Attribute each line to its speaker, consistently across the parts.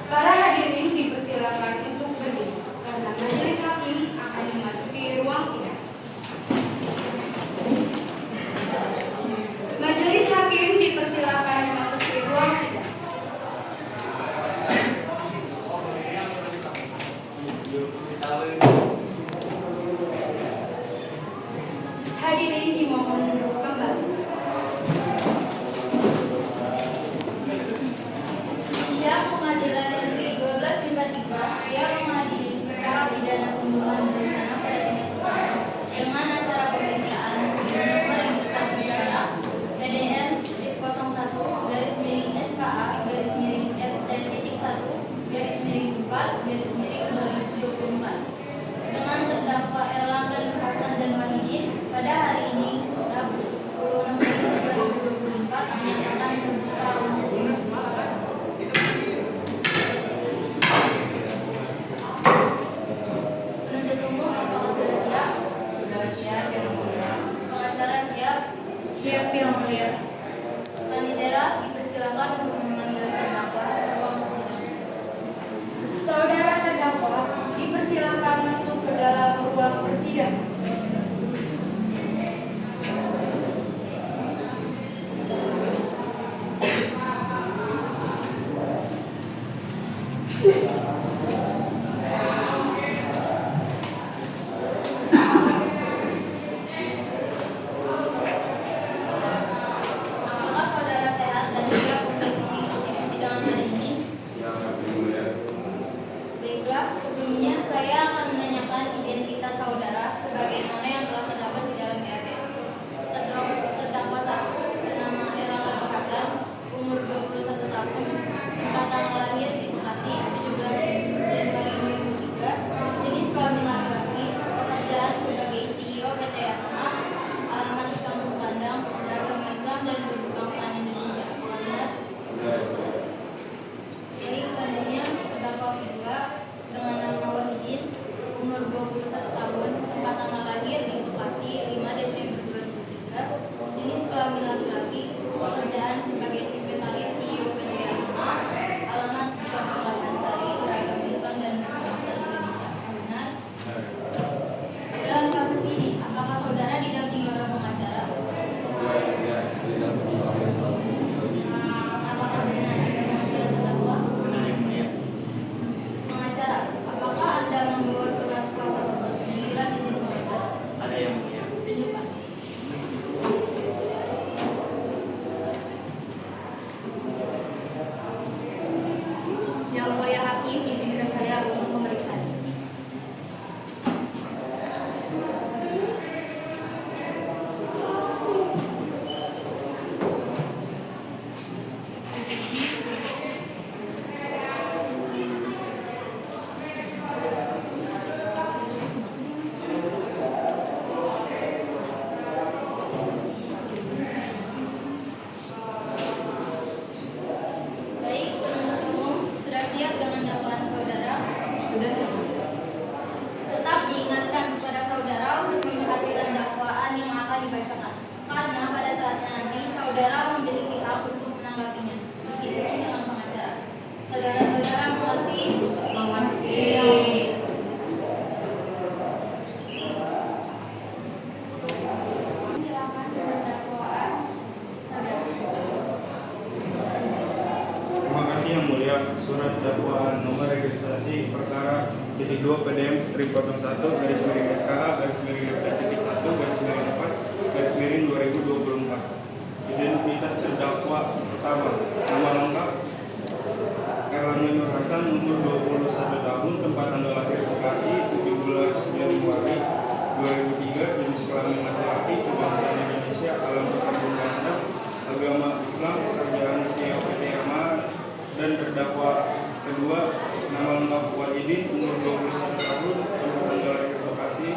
Speaker 1: Para hadirin dipersilakan untuk berdiri karena majelis hakim akan memasuki ruang sidang. Majelis hakim dipersilakan memasuki ruang sidang. Hadirin dimohon duduk kembali.
Speaker 2: Sidang Pengadilan Negeri 1253 yang mengadili perkara pidana pembunuhan berencana pada tindak pidana dengan acara pemeriksaan dengan nomor registrasi perkara PDN 01-SKA-FT.1-4-2024 dengan terdakwa Erlangga Nur Hasan dan Wahidin pada hari ini Rabu 10 November 2024 dinyatakan terbuka untuk umum. Penuntut umum apakah sudah siap? Sudah siap yang mulia. Pengacara siap?
Speaker 1: Siap yang mulia.
Speaker 2: Panitera dipersilakan untuk memanggil terdakwa ke ruang persidangan.
Speaker 1: Saudara terdakwa dipersilakan masuk ke dalam ruang persidangan.
Speaker 2: Apakah saudara sehat dan siap untuk mengikuti persidangan hari ini? Baiklah, sebelumnya saya akan menanyakan identitas saudara sebagaimana yang telah terdapat di dalam BAP. Terdakwa 1 bernama Erlangga Nur Hasan, umur 21 tahun, tempat tanggal lahir di Bekasi 17 Januari 2003, jenis kelamin laki-laki, pekerjaan sebagai CEO PT Yamaha, alamat di Kampung Kandang, beragama Islam dan berkebangsaan Indonesia. Benar? Baik, selanjutnya terdakwa kedua dengan nama Wahidin, umur 21 tahun, tempat tanggal lahir di Bekasi 5 Desember 2003, jenis kelamin laki-laki, pekerjaan sebagai sekretaris CEO PT Yamaha, alamat di Kampung Lagansari, beragama Islam dan berkebangsaan Indonesia. Benar? Dalam kasus ini, apakah saudara didampingi oleh pengacara? Apakah benar ada pengacara terdakwa? Pengacara, apakah Anda membawa surat kuasa khusus dan surat izin pengacara?
Speaker 3: Ada yang mulia.
Speaker 2: Tunjukkan.
Speaker 1: Yang mulia hakim, izinkan saya untuk pemeriksaan.
Speaker 2: Baik, penuntut umum sudah siap dengan dakwaan saudara? Sudah. Tetap diingatkan kepada saudara untuk memperhatikan dakwaan yang akan dibacakan, karena pada saatnya nanti saudara memiliki hak untuk menanggapinya. Begitupun dengan pengacara. Saudara-saudara mengerti? Mengerti. Silakan dengan dakwaan saudara.
Speaker 4: Terima kasih yang mulia. Surat dakwaan nomor registrasi perkara titik 2 PDM strip 01 garis miring SKA garis miring titik 1 garis miring 4 garis miring 2024. Identitas terdakwa pertama, nama lengkap Erlangga Nur Hasan, umur 21 tahun, tempat tanggal lahir Bekasi 17 Januari 2003, jenis kelamin laki-laki, kebangsaan Indonesia, alamat Kampung Kandang, agama Islam, pekerjaan CEO PT Yamaha. Dan terdakwa kedua, nama lengkap Wahidin, umur 21 tahun, tempat tanggal lahir Bekasi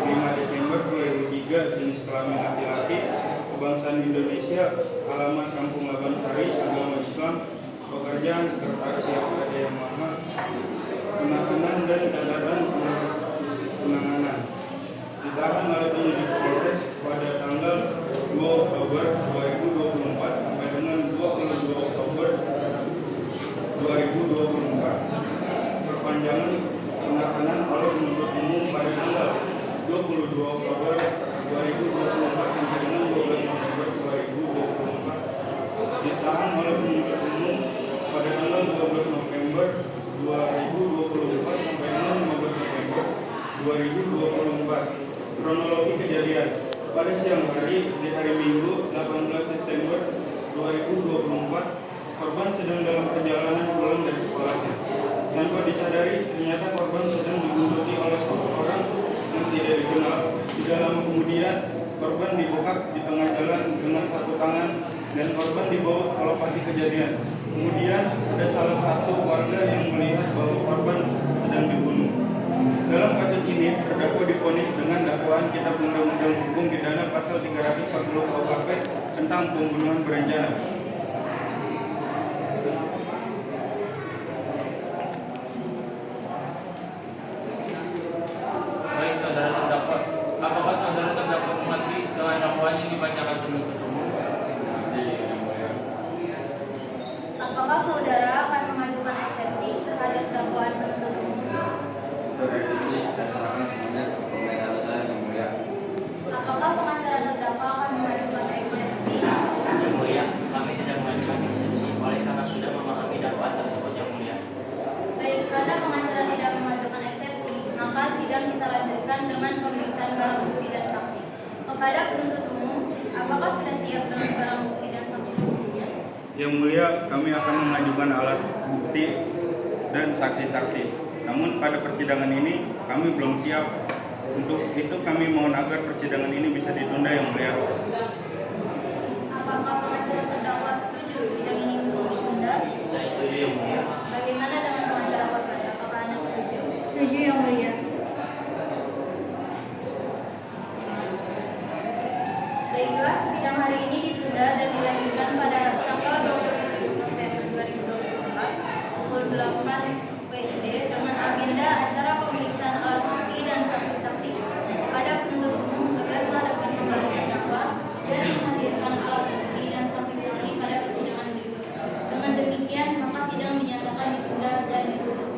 Speaker 4: 5 Desember 2003, jenis kelamin laki-laki, kebangsaan Indonesia, alamat Kampung Lagansari, agama Islam, pekerjaan sekretaris CEO PT Yamaha. Penahanan dan catatan penanganan ditahan oleh penyidik Polres pada tanggal 2 Oktober 2024 sampai dengan 22 Oktober 2024. penahanan oleh penuntut umum pada tanggal 22 Oktober 2024 sampai dengan 12 November 2024, ditahan oleh penuntut umum pada tanggal 12 November 2024 sampai dengan 15 November 2024. Kronologi kejadian: pada siang hari di hari Minggu 18 September 2024, korban sedang dalam perjalanan pulang dari sekolahnya. Tanpa disadari, ternyata korban sedang dibuntuti oleh seorang yang tidak dikenal. Tidak lama kemudian, korban dibokap di tengah jalan dengan satu tangan dan korban dibawa ke lokasi kejadian. Kemudian ada salah satu warga yang melihat bahwa korban sedang dibunuh. Dalam kasus ini, terdakwa divonis dengan dakwaan Kitab Undang-Undang Hukum Pidana Pasal 340 KUHP tentang pembunuhan berencana.
Speaker 3: Baik, saudara terdakwa, apakah saudara terdakwa mengerti dengan dakwaan yang dibacakan penuntut umum?
Speaker 2: Apakah saudara akan mengajukan eksepsi terhadap dakwaan penuntut umum?
Speaker 5: Saya serahkan semuanya ke pembelaan saya yang mulia.
Speaker 2: Apakah pengacara terdakwa akan mengajukan eksepsi?
Speaker 6: Yang mulia, kami tidak mengajukan eksepsi oleh karena sudah memahami dakwaan tersebut yang mulia.
Speaker 2: Baik, karena pengacara tidak mengajukan eksepsi, maka sidang kita lanjutkan dengan pemeriksaan barang bukti dan saksi. Kepada penuntut umum, apakah sudah siap dengan barang bukti dan saksi-saksinya?
Speaker 4: Yang mulia, kami akan mengajukan alat bukti dan saksi-saksi. Namun pada persidangan ini kami belum siap. Untuk itu kami mohon agar persidangan ini bisa ditunda yang mulia.
Speaker 2: Apakah pengacara terdakwa setuju sidang ini untuk ditunda?
Speaker 6: Saya setuju yang mulia.
Speaker 2: Bagaimana dengan pengacara korban? Apakah Anda setuju?
Speaker 1: Setuju yang mulia.
Speaker 2: Baiklah, sidang hari ini ditunda dan dilanjutkan pada tanggal 27 November 2024 pukul 8 WIB dengan agenda acara pemeriksaan alat bukti dan saksi-saksi pada penuntut umum agar menghadapkan kembali terdakwa dan menghadirkan alat bukti dan saksi-saksi pada persidangan berikut. Dengan demikian, maka sidang dinyatakan ditunda dan ditutup.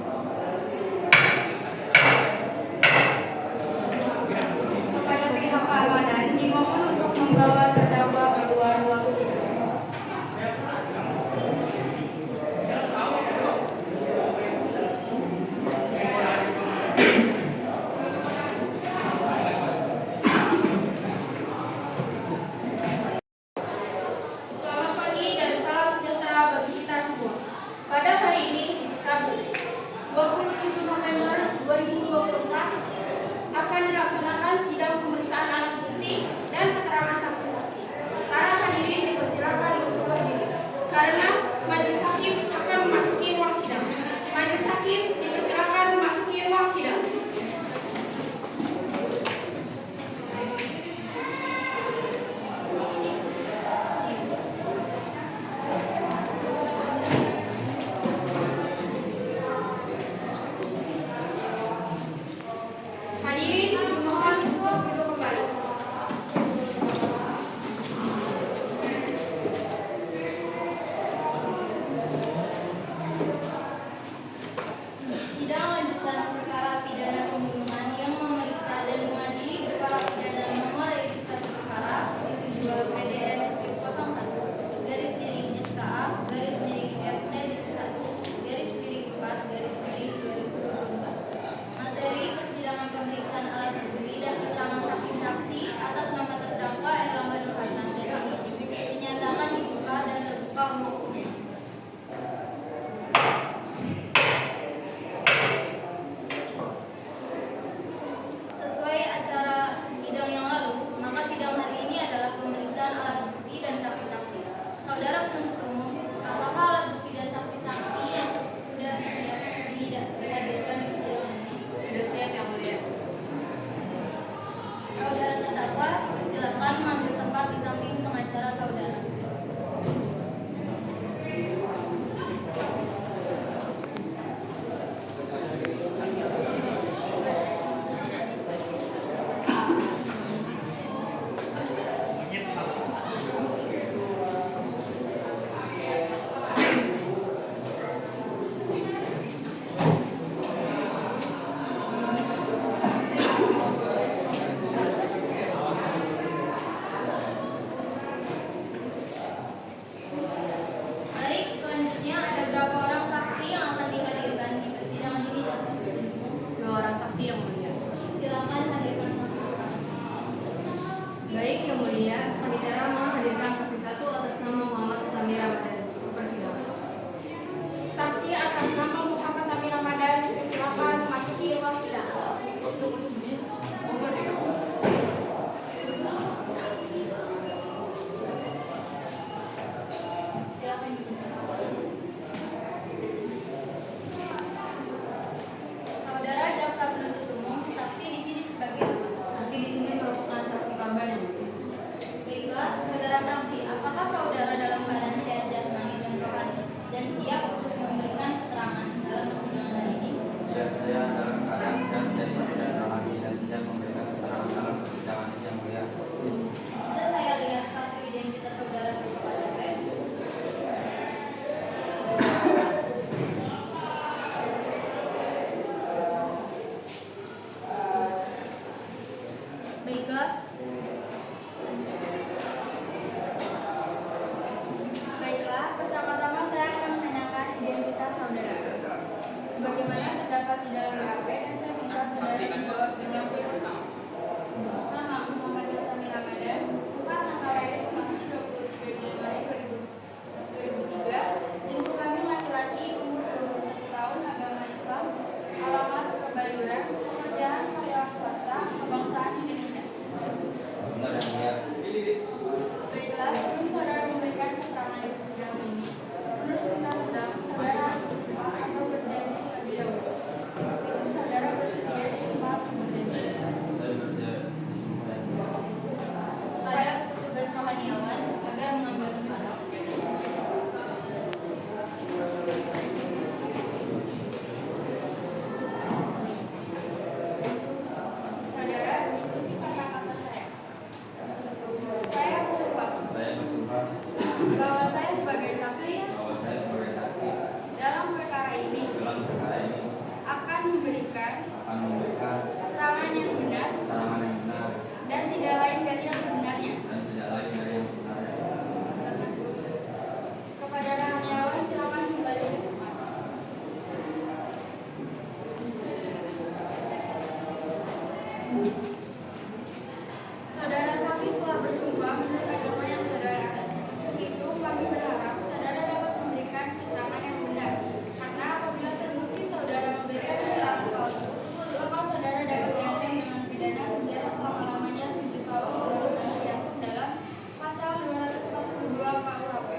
Speaker 7: Saudara saksi telah bersumpah menurut agama yang saudara anut. Untuk itu, kami berharap saudara dapat memberikan keterangan yang benar. Karena apabila terbukti saudara memberikan keterangan palsu, maka saudara dapat diancam dengan pidana penjara selama-lamanya 7 tahun sebagaimana diatur dalam pasal 242 KUHP.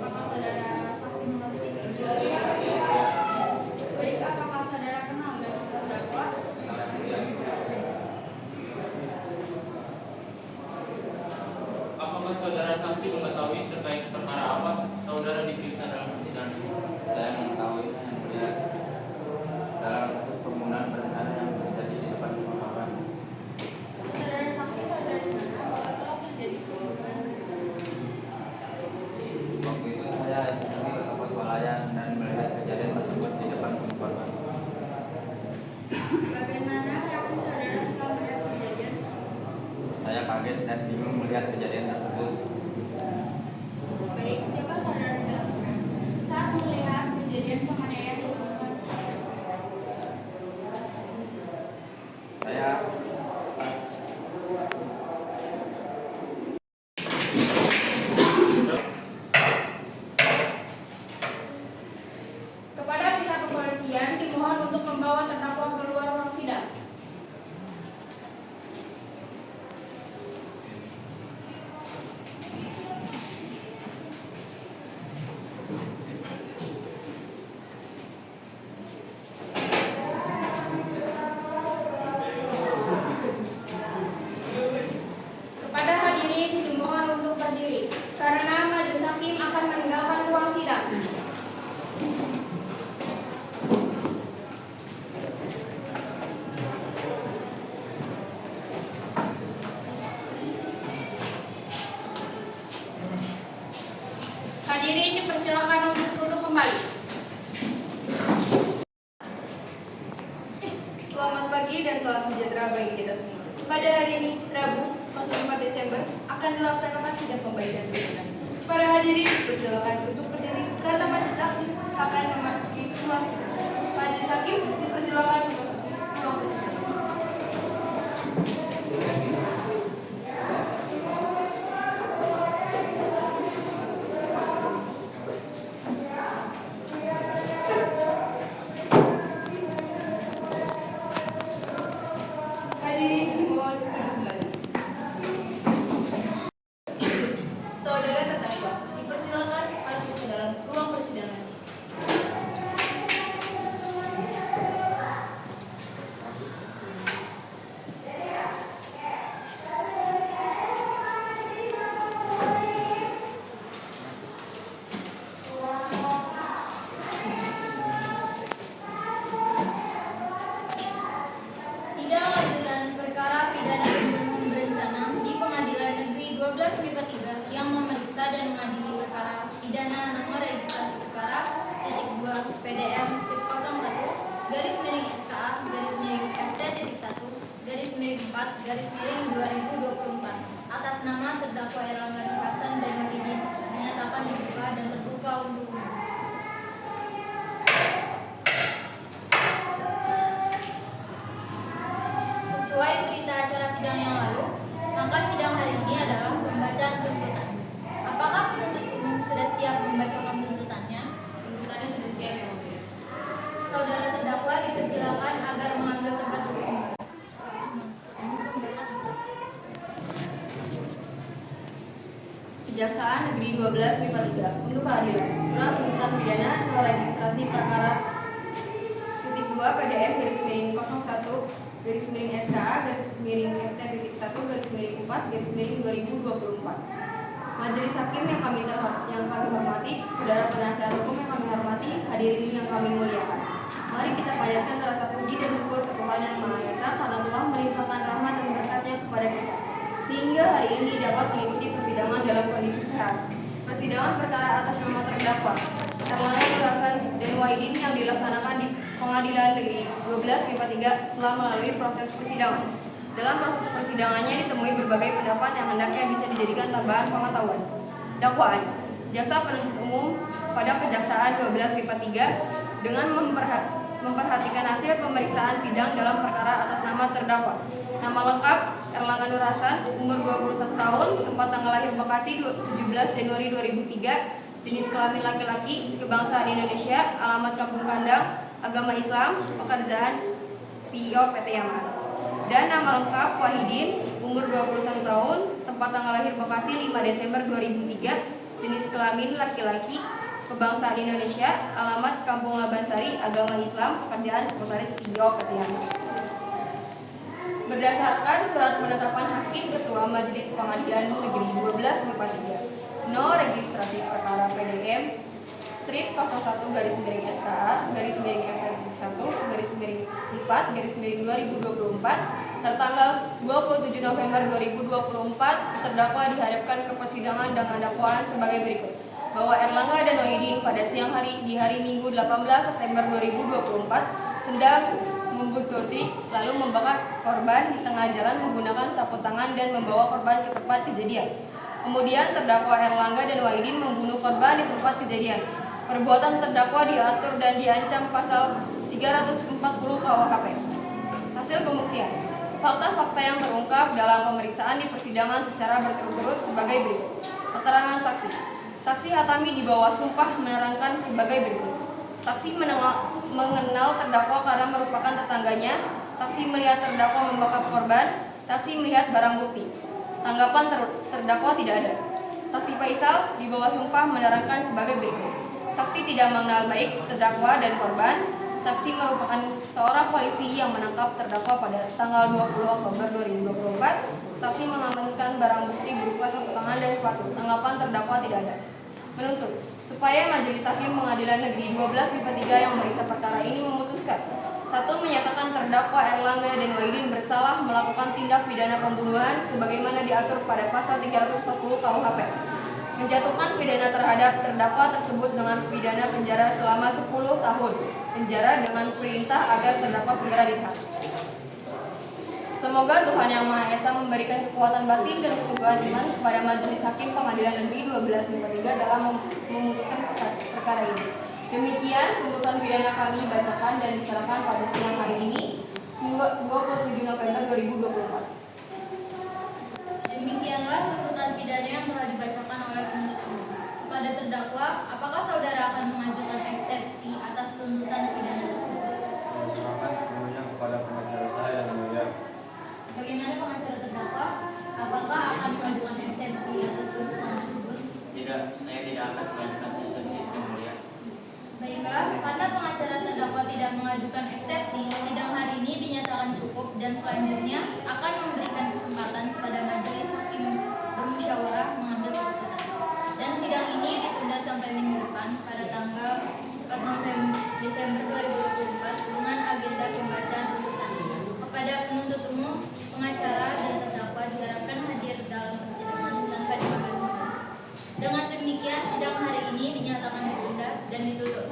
Speaker 7: Apakah saudara saksi mengerti? Baik, apakah saudara kenal dengan terdakwa?
Speaker 3: Apakah saudara saksi mengetahui terkait perkara apa saudara diperiksa dalam persidangan ini?
Speaker 5: Saya mengetahui yang mulia dalam kasus pembunuhan berencana yang terjadi di depan rumah Bapak.
Speaker 7: Saudara saksi tahu dari mana bahwa telah terjadi pembunuhan berencana?
Speaker 5: Waktu itu saya pergi ke toko swalayan dan melihat kejadian tersebut di depan rumah Bapak.
Speaker 7: Bagaimana reaksi saudara setelah melihat kejadian tersebut?
Speaker 5: Saya kaget dan bingung melihat kejadian tersebut.
Speaker 7: Baik, coba saudara jelaskan saat melihat kejadian penganiayaan pembunuhan tersebut.
Speaker 5: Saya
Speaker 7: Kepada pihak kepolisian dimohon untuk membawa terdakwa keluar ruang sidang. Kepada hadirin dimohon untuk berdiri karena majelis hakim akan meninggalkan ruang sidang. Hadirin dipersilakan untuk duduk kembali.
Speaker 1: Selamat pagi dan salam sejahtera bagi kita semua. Pada hari ini, Rabu, 4 Desember, akan dilaksanakan sidang pembacaan tuntutan. Para hadirin dipersilakan untuk berdiri karena majelis hakim akan memasuki ruang sidang. Majelis hakim dipersilakan memasuki ruang persidangan. Hadirin dimohon duduk kembali. Saudara terdakwa dipersilakan masuk ke dalam ruang persidangan.
Speaker 2: Sidang lanjutan perkara pidana pembunuhan berencana di Pengadilan Negeri 12 MIPA 3 yang memeriksa dan mengadili perkara pidana nomor registrasi perkara titik 2 PDM strip 01 garis miring SKA garis miring FT titik 1 garis miring 4 garis miring 2024 atas nama terdakwa Erlangga Nur Hasan dan Muhyiddin dinyatakan dibuka dan terbuka untuk umum. Sesuai berita acara sidang yang lalu, maka sidang hari ini adalah pembacaan tuntutan. Apakah penuntut umum sudah siap membacakan tuntutannya? Tuntutannya sudah siap ya, Pak. Saudara terdakwa dipersilakan agar mengambil tempat duduk kembali.
Speaker 1: Kejaksaan Negeri 12 MIPA 3 untuk keadilan. Surat tuntutan pidana nomor registrasi perkara titik 2 PDM garis miring 01 garis miring SKA garis miring FT titik 1 garis miring 4 garis miring 2024. Majelis hakim yang kami hormati, saudara penasihat hukum yang kami hormati, hadirin yang kami muliakan. Mari kita panjatkan rasa puji dan syukur ke Tuhan Yang Maha Esa karena telah melimpahkan rahmat dan berkat-Nya kepada kita, sehingga hari ini dapat mengikuti persidangan dalam kondisi sehat. Persidangan perkara atas nama terdakwa Erlangga Nur Hasan dan Muhyiddin yang dilaksanakan di Pengadilan Negeri 12 MIPA 3 telah melalui proses persidangan. Dalam proses persidangannya ditemui berbagai pendapat yang hendaknya bisa dijadikan tambahan pengetahuan. Dakwaan, jaksa penuntut umum pada Kejaksaan 12 MIPA 3 dengan memperhatikan hasil pemeriksaan sidang dalam perkara atas nama terdakwa. Nama lengkap Erlangga Nur Hasan, umur 21 tahun, tempat tanggal lahir Bekasi 17 Januari 2003, jenis kelamin laki-laki, kebangsaan Indonesia, alamat Kampung Kandang, agama Islam, pekerjaan CEO PT Yamaha. Dan nama lengkap Wahidin, umur 21 tahun, tempat tanggal lahir Bekasi 5 Desember 2003, jenis kelamin laki-laki, kebangsaan Indonesia, alamat Kampung Labansari, agama Islam, pekerjaan sekretaris CEO PT Yamaha. Berdasarkan surat penetapan Hakim Ketua Majelis Pengadilan Negeri 12/43, no registrasi perkara PDM Street 01 garis miring SKA garis miring FR1 garis miring 4 garis miring 2024 tertanggal 27 November 2024, terdakwa dihadapkan ke persidangan dengan dakwaan sebagai berikut: bahwa Erlangga dan Wahidin pada siang hari di hari Minggu 18 September 2024 sedang membuntuti lalu membakar korban di tengah jalan menggunakan sapu tangan dan membawa korban ke tempat kejadian. Kemudian terdakwa Erlangga dan Wahidin membunuh korban di tempat kejadian. Perbuatan terdakwa diatur dan diancam pasal 340 KUHP. Hasil pembuktian. Fakta-fakta yang terungkap dalam pemeriksaan di persidangan secara berturut-turut sebagai berikut. Keterangan saksi. Saksi Hatami di bawah sumpah menerangkan sebagai berikut. Saksi mengenal terdakwa karena merupakan tetangganya. Saksi melihat terdakwa membakar korban. Saksi melihat barang bukti. Tanggapan terdakwa tidak ada. Saksi Faisal di bawah sumpah menerangkan sebagai berikut. Saksi tidak mengenal baik terdakwa dan korban. Saksi merupakan seorang polisi yang menangkap terdakwa pada tanggal 20 Oktober 2024. Saksi mengamankan barang bukti berupa sapu tangan dan sepatu. Tanggapan terdakwa tidak ada. Menuntut supaya Majelis Hakim Pengadilan Negeri 12/3 yang memeriksa perkara ini memutuskan: 1. Menyatakan terdakwa Erlangga dan Wahidin bersalah melakukan tindak pidana pembunuhan sebagaimana diatur pada pasal 340 KUHP. Menjatuhkan pidana terhadap terdakwa tersebut dengan pidana penjara selama 10 tahun penjara dengan perintah agar terdakwa segera ditahan. Semoga Tuhan Yang Maha Esa memberikan kekuatan batin dan keteguhan iman kepada Majelis Hakim Pengadilan Negeri 12/3 dalam memutuskan perkara ini. Demikian tuntutan pidana kami bacakan dan diserahkan pada siang hari ini 27 November 2024.
Speaker 2: Demikianlah tuntutan pidana yang telah dibacakan oleh penuntut umum. Kepada terdakwa, apakah saudara akan mengajukan eksepsi atas tuntutan pidana tersebut?
Speaker 5: Serahkan sepenuhnya kepada pengacara saya yang mulia.
Speaker 2: Bagaimana pengacara terdakwa? Apakah akan mengajukan eksepsi atas tuntutan tersebut?
Speaker 6: Tidak, saya tidak akan mengajukan eksepsi, Yang Mulia.
Speaker 2: Baiklah, karena pengacara terdakwa tidak mengajukan eksepsi, sidang hari ini dinyatakan cukup dan selanjutnya akan memberikan kesempatan kepada majelis hakim bermusyawarah mengambil keputusan. Dan sidang ini ditunda sampai minggu depan pada tanggal 4 Desember 2024 dengan agenda pembacaan putusan. Kepada penuntut umum, pengacara dan terdakwa diharapkan hadir dalam persidangan tanpa dipanggil kembali. Dengan demikian, sidang hari ini dinyatakan ditunda dan ditutup.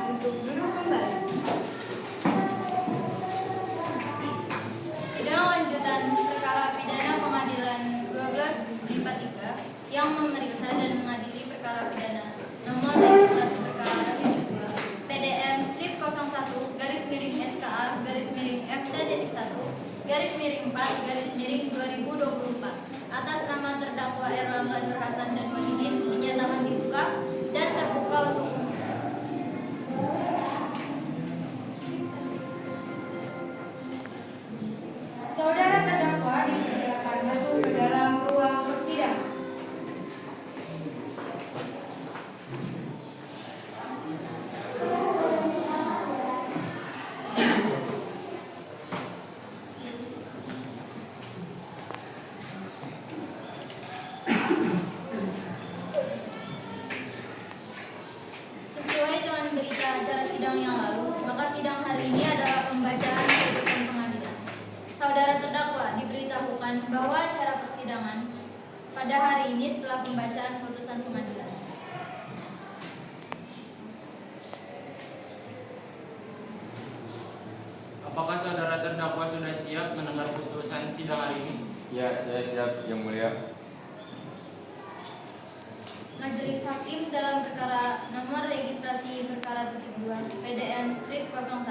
Speaker 1: untuk duduk kembali.
Speaker 2: Sidang lanjutan perkara pidana pengadilan 12/53 yang memeriksa dan mengadili perkara pidana nomor registrasi perkara titik 2 PDM strip 01 garis miring SKA garis miring FT.1 garis miring 4 garis miring 2024 atas nama terdakwa Erlangga Nur Hasan dan Wahidin dinyatakan dibuka dan terbuka untuk umum.
Speaker 1: Saudara terdakwa dipersilakan masuk ke dalam ruang persidangan.
Speaker 2: Sesuai dengan berita acara sidang yang lalu, maka sidang hari ini adalah pembacaan putusan pengadilan. Saudara terdakwa diberitahukan bahwa acara persidangan pada hari ini setelah pembacaan putusan pengadilan.
Speaker 3: Apakah saudara terdakwa sudah siap mendengar putusan sidang hari ini?
Speaker 5: Ya, saya siap, Yang Mulia.
Speaker 2: Majelis Hakim dalam perkara nomor registrasi perkara titik 2 PDM strip 01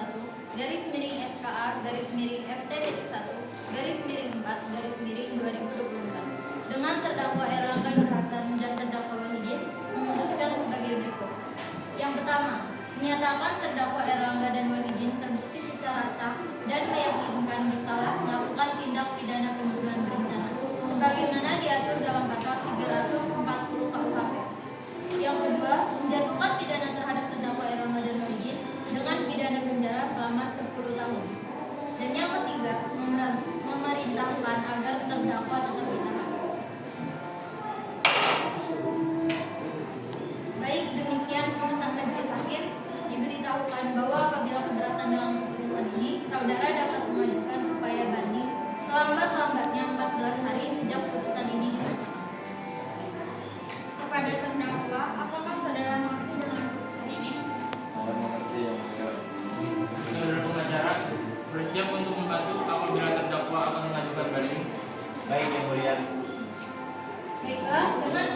Speaker 2: garis miring SKA garis miring FT.1 garis miring 4 garis miring 2024 dengan terdakwa Erlangga Nur Hasan dan terdakwa Wahidin memutuskan sebagai berikut. Yang pertama, menyatakan terdakwa Erlangga dan Wahidin terbukti secara sah dan meyakinkan bersalah melakukan tindak pidana pembunuhan berencana sebagaimana diatur dalam pasal 340 KUHP. Yang kedua, menjatuhkan pidana terhadap terdakwa Erlangga dan Wahidin dengan pidana penjara selama 10 tahun. Dan yang ketiga, memerintahkan agar terdakwa tetap ditahan. Baik, demikian putusan majelis hakim. Diberitahukan bahwa apabila keberatan dalam putusan ini, saudara dapat mengajukan upaya banding selambat-lambatnya 14 hari sejak putusan ini dibacakan.
Speaker 7: Kepada terdakwa, apakah saudara mengerti dengan putusan ini?
Speaker 5: Saya mengerti, Yang Mulia.
Speaker 3: Saudara pengacara bersiap untuk membantu apabila terdakwa akan mengajukan banding.
Speaker 6: Baik, Yang Mulia.
Speaker 2: Baiklah, dengan